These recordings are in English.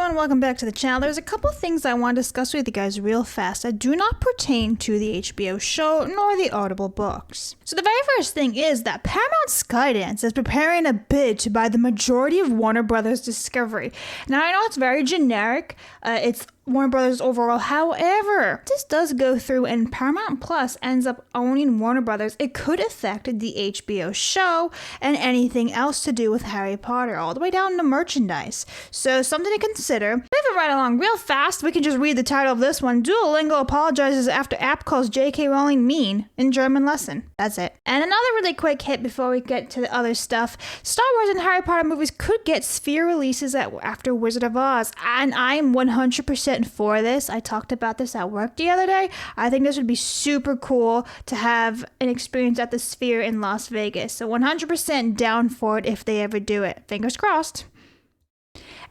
everyone, welcome back to the channel. There's a couple things I want to discuss with you guys real fast that do not pertain to the HBO show nor the Audible books. So the very first thing is that Paramount Skydance is preparing a bid to buy the majority of Warner Brothers Discovery. Now I know it's very generic, it's Warner Brothers overall. However, this does go through and Paramount Plus ends up owning Warner Brothers. It could affect the HBO show and anything else to do with Harry Potter, all the way down to merchandise. So something to consider. Moving right along real fast, we can just read the title of this one. Duolingo apologizes after app calls J.K. Rowling mean in German lesson. That's it. And another really quick hit before we get to the other stuff. Star Wars and Harry Potter movies could get sphere releases after Wizard of Oz. And I am 100% for this. I talked about this at work the other day. I think this would be super cool to have an experience at the Sphere in Las Vegas. So 100% down for it if they ever do it. Fingers crossed.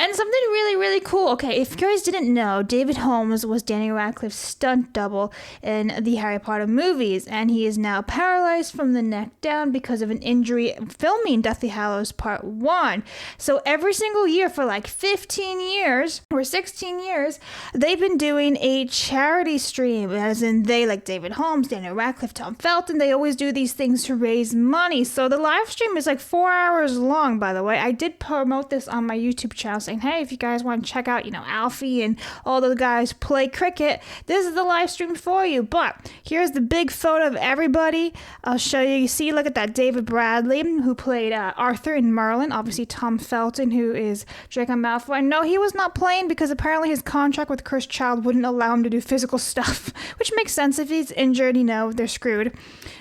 And something really, really cool. Okay, if you guys didn't know, David Holmes was Daniel Radcliffe's stunt double in the Harry Potter movies, and he is now paralyzed from the neck down because of an injury filming Deathly Hallows Part 1. So every single year for like 15 years or 16 years, they've been doing a charity stream, as in they, like David Holmes, Daniel Radcliffe, Tom Felton, they always do these things to raise money. So the live stream is like 4 hours long, by the way. I did promote this on my YouTube channel, saying, hey, if you guys want to check out, Alfie and all the guys play cricket, this is the live stream for you. But here's the big photo of everybody. I'll show you. You see, look at that. David Bradley, who played Arthur in Merlin. Obviously, Tom Felton, who is Draco Malfoy. No, he was not playing because apparently his contract with Cursed Child wouldn't allow him to do physical stuff, which makes sense. If he's injured, they're screwed.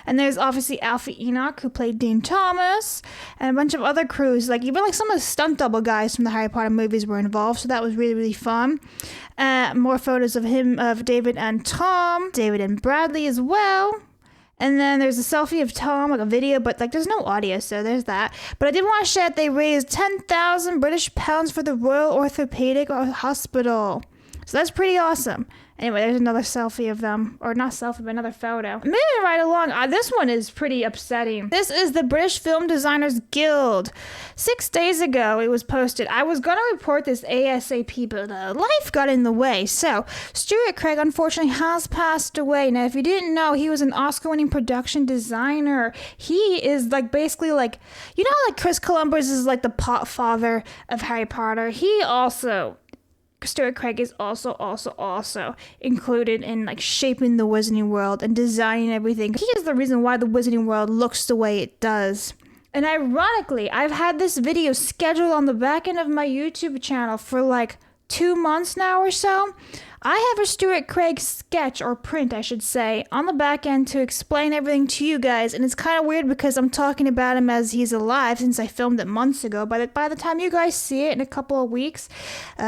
And there's obviously Alfie Enoch, who played Dean Thomas, and a bunch of other crews, even some of the stunt double guys from the Harry Potter movies were involved, so that was really, really fun. More photos of David and Tom, David and Bradley as well. And then there's a selfie of Tom, a video, but there's no audio, so there's that. But I did want to share that they raised 10,000 British pounds for the Royal Orthopaedic Hospital. So that's pretty awesome. Anyway, there's another selfie of them. Or not selfie, but another photo. Moving right along. This one is pretty upsetting. This is the British Film Designers Guild. 6 days ago, it was posted. I was going to report this ASAP, but life got in the way. So, Stuart Craig, unfortunately, has passed away. Now, if you didn't know, he was an Oscar-winning production designer. He is basically Chris Columbus is the father of Harry Potter. Stuart Craig is also included in shaping the Wizarding World and designing everything. He is the reason why the Wizarding World looks the way it does. And ironically, I've had this video scheduled on the back end of my YouTube channel for 2 months now or so. I have a Stuart Craig sketch, or print I should say, on the back end to explain everything to you guys, and it's kind of weird because I'm talking about him as he's alive since I filmed it months ago. By the time you guys see it in a couple of weeks,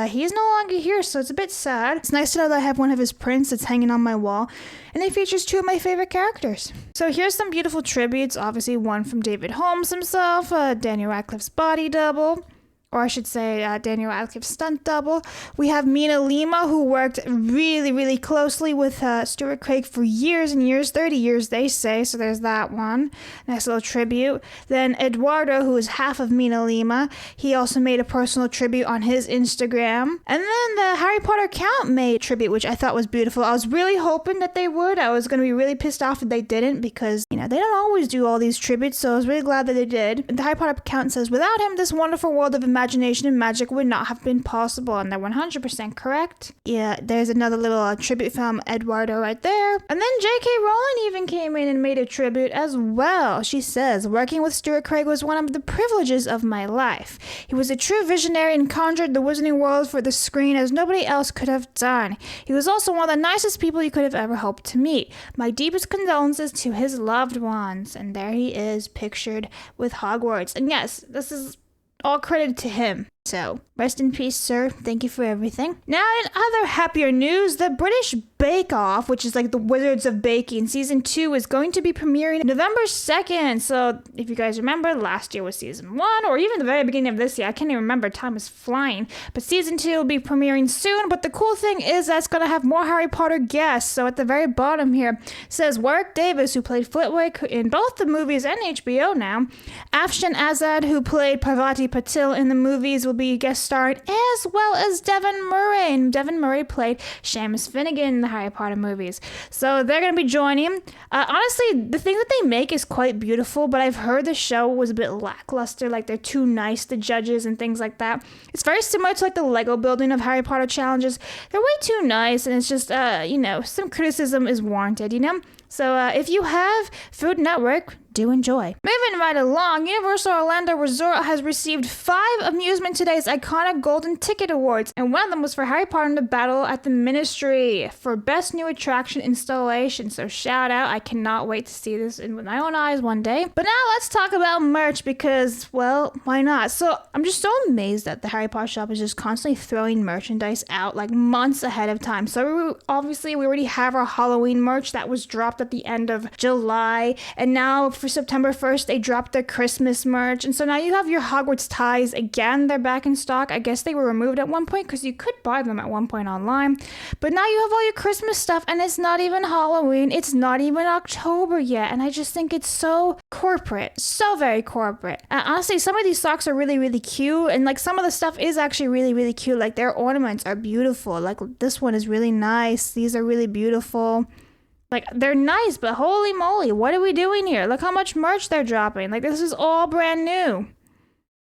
he's no longer here, so it's a bit sad. It's nice to know that I have one of his prints that's hanging on my wall, and it features 2 of my favorite characters. So here's some beautiful tributes, obviously one from David Holmes himself, Daniel Radcliffe's body double, or I should say Daniel Radcliffe's stunt double. We have Mina Lima, who worked really, really closely with Stuart Craig for years and years, 30 years they say, so there's that one. Nice little tribute. Then Eduardo, who is half of Mina Lima, he also made a personal tribute on his Instagram. And then the Harry Potter account made a tribute, which I thought was beautiful. I was really hoping that they would. I was going to be really pissed off if they didn't because, they don't always do all these tributes, so I was really glad that they did. The Harry Potter account says, without him, this wonderful world of imagination and magic would not have been possible, and they're 100% correct. Yeah, there's another little tribute from Eduardo right there. And then J.K. Rowling even came in and made a tribute as well. She says, working with Stuart Craig was one of the privileges of my life. He was a true visionary and conjured the Wizarding World for the screen as nobody else could have done. He was also one of the nicest people you could have ever hoped to meet. My deepest condolences to his loved ones. And there he is, pictured with Hogwarts. And yes, this is all credited to him. So, rest in peace, sir. Thank you for everything. Now, in other happier news, the British Bake Off, which is the Wizards of Baking, Season 2 is going to be premiering November 2nd. So, if you guys remember, last year was Season 1, or even the very beginning of this year. I can't even remember. Time is flying. But Season 2 will be premiering soon. But the cool thing is that's going to have more Harry Potter guests. So, at the very bottom here, it says Warwick Davis, who played Flitwick in both the movies and HBO now. Afshan Azad, who played Parvati Patil in the movies, will be guest starring, as well as Devin Murray. And Devin Murray played Seamus Finnegan in the Harry Potter movies. So they're going to be joining. Honestly, the thing that they make is quite beautiful, but I've heard the show was a bit lackluster. Like, they're too nice to judges and things like that. It's very similar to like the Lego building of Harry Potter challenges. They're way too nice, and it's just, some criticism is warranted, So if you have Food Network, do enjoy. Moving right along, Universal Orlando Resort has received 5 Amusement Today's iconic Golden Ticket Awards, and one of them was for Harry Potter and the Battle at the Ministry for Best New Attraction Installation. So shout out, I cannot wait to see this with my own eyes one day. But now let's talk about merch because, well, why not? So I'm just so amazed that the Harry Potter shop is just constantly throwing merchandise out like months ahead of time. So obviously we already have our Halloween merch that was dropped at the end of July, and now for September 1st, they dropped their Christmas merch. And so now you have your Hogwarts ties again. They're back in stock. I guess they were removed at one point because you could buy them at one point online. But now you have all your Christmas stuff, and it's not even Halloween. It's not even October yet. And I just think it's so corporate. So very corporate. And honestly, some of these socks are really, really cute. And like some of the stuff is actually really, really cute. Like their ornaments are beautiful. Like this one is really nice. These are really beautiful. Like, they're nice, but holy moly, what are we doing here? Look how much merch they're dropping. Like, this is all brand new.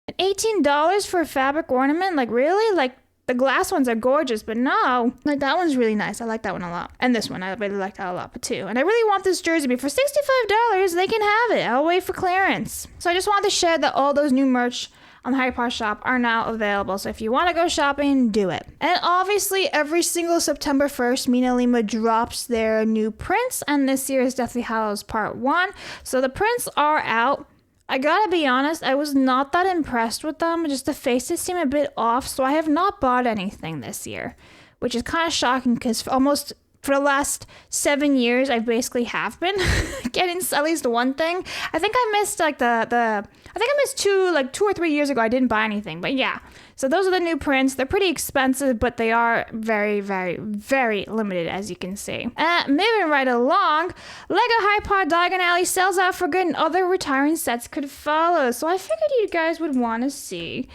And $18 for a fabric ornament? Like, really? Like, the glass ones are gorgeous, but no. Like, that one's really nice. I like that one a lot. And this one, I really like that a lot, too. And I really want this jersey, but for $65, they can have it. I'll wait for clearance. So I just wanted to share that all those new merch on the Harry Potter shop are now available. So if you want to go shopping, do it. And obviously, every single September 1st, Mina Lima drops their new prints, and this year is Deathly Hallows Part 1. So the prints are out. I gotta be honest, I was not that impressed with them. Just the faces seem a bit off, so I have not bought anything this year, which is kind of shocking because for the last 7 years, I basically have been getting at least one thing. I think I missed I think I missed 2 or 3 years ago. I didn't buy anything, but yeah. So those are the new prints. They're pretty expensive, but they are very, very, very limited, as you can see. Moving right along, Lego Harry Potter Diagon Alley sells out for good, and other retiring sets could follow. So I figured you guys would want to see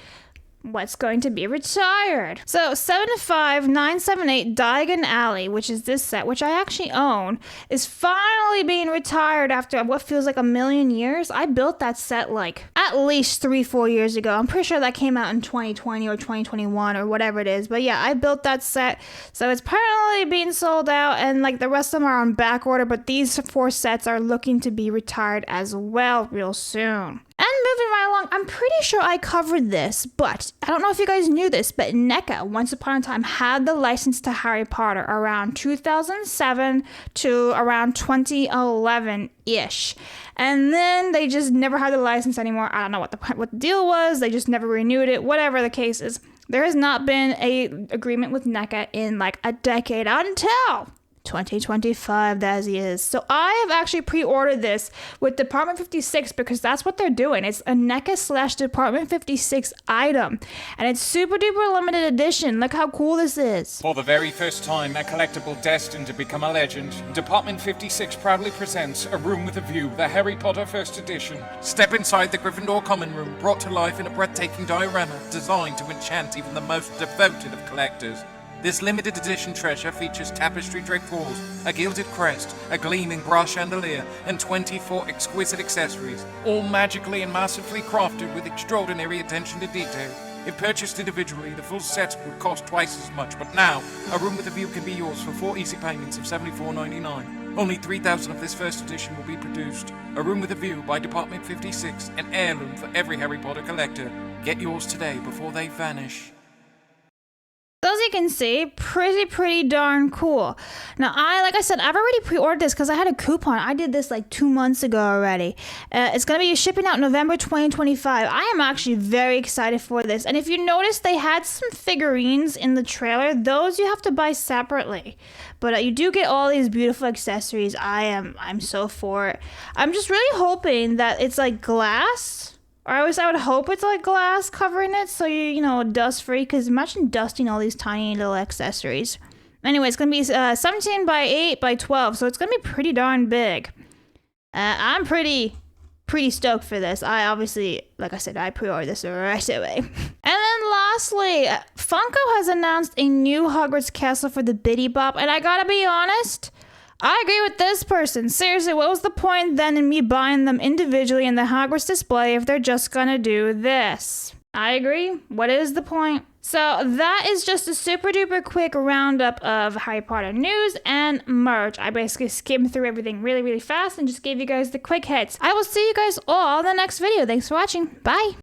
what's going to be retired. So 75978 Diagon Alley, which is this set, which I actually own, is finally being retired after what feels like a million years. I built that set like at least 3-4 years ago. I'm pretty sure that came out in 2020 or 2021 or whatever it is. But yeah, I built that set. So it's permanently being sold out, and like the rest of them are on back order, but these 4 sets are looking to be retired as well real soon. And moving right along, I'm pretty sure I covered this, but I don't know if you guys knew this, but NECA, once upon a time, had the license to Harry Potter around 2007 to around 2011-ish. And then they just never had the license anymore. I don't know what the deal was. They just never renewed it. Whatever the case is, there has not been an agreement with NECA in like a decade until 2025, as he is. So I have actually pre-ordered this with Department 56 because that's what they're doing. It's a NECA / Department 56 item, and it's super duper limited edition. Look how cool this is. For the very first time, a collectible destined to become a legend, Department 56 proudly presents A Room with a View, the Harry Potter First Edition. Step inside the Gryffindor Common Room, brought to life in a breathtaking diorama designed to enchant even the most devoted of collectors. This limited edition treasure features tapestry-draped walls, a gilded crest, a gleaming brass chandelier, and 24 exquisite accessories, all magically and massively crafted with extraordinary attention to detail. If purchased individually, the full set would cost twice as much, but now, A Room with a View can be yours for 4 easy payments of $74.99. Only 3,000 of this first edition will be produced. A Room with a View by Department 56, an heirloom for every Harry Potter collector. Get yours today before they vanish. So as you can see, pretty darn cool. Now, like I said, I've already pre-ordered this because I had a coupon. I did this like 2 months ago already. It's going to be shipping out November 2025. I am actually very excited for this. And if you notice, they had some figurines in the trailer. Those you have to buy separately. But you do get all these beautiful accessories. I'm so for it. I'm just really hoping that it's like glass. Or I would hope it's like glass covering it, so you know, dust free. Because imagine dusting all these tiny little accessories. Anyway, it's gonna be 17 by 8 by 12, so it's gonna be pretty darn big. I'm pretty stoked for this. I obviously, like I said, I pre-ordered this right away. And then lastly, Funko has announced a new Hogwarts castle for the Biddy Bop, and I gotta be honest, I agree with this person. Seriously, what was the point then in me buying them individually in the Hogwarts display if they're just gonna do this? I agree. What is the point? So that is just a super duper quick roundup of Harry Potter news and merch. I basically skimmed through everything really, really fast and just gave you guys the quick hits. I will see you guys all in the next video. Thanks for watching. Bye.